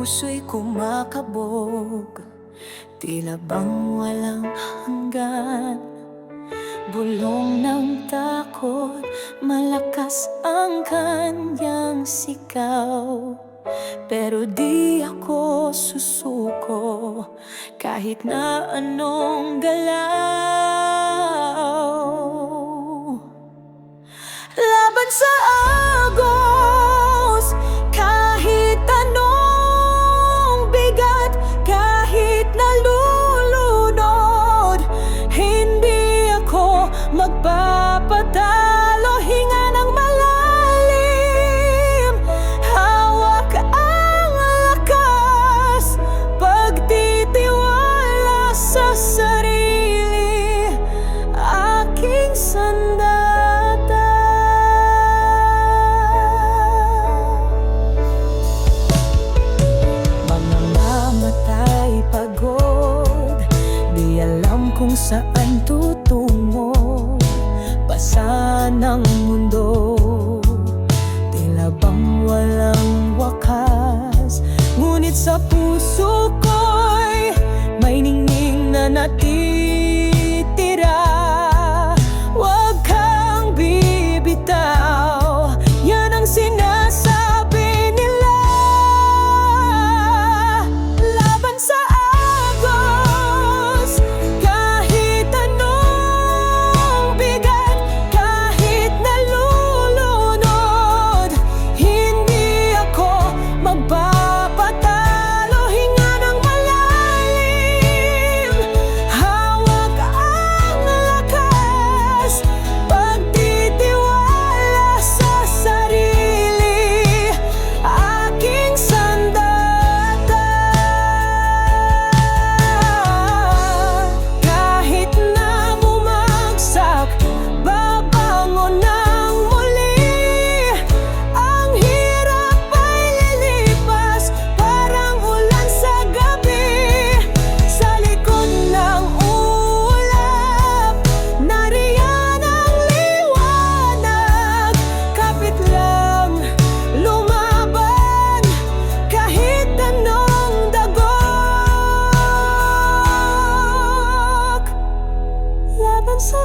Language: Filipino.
puso'y kumakabog, tila bang walang hanggan. Bulong ng takot, malakas ang kanyang sigaw. Pero di ako susuko, kahit na anong galaw. Laban sa agos, kahit anong bigat, kahit nalulunod, hindi ako magpapatalo. Hinga ng malalim, hawak ang lakas, pagtitiwala sa sarili, aking sandata. Kung saan tutungo, basa ng mundo, tila bang walang wakas. Ngunit sa puso ko'y may ningning na natitira. Huwag kang bibitaw, yan ang sinasabi nila. Laban sa sa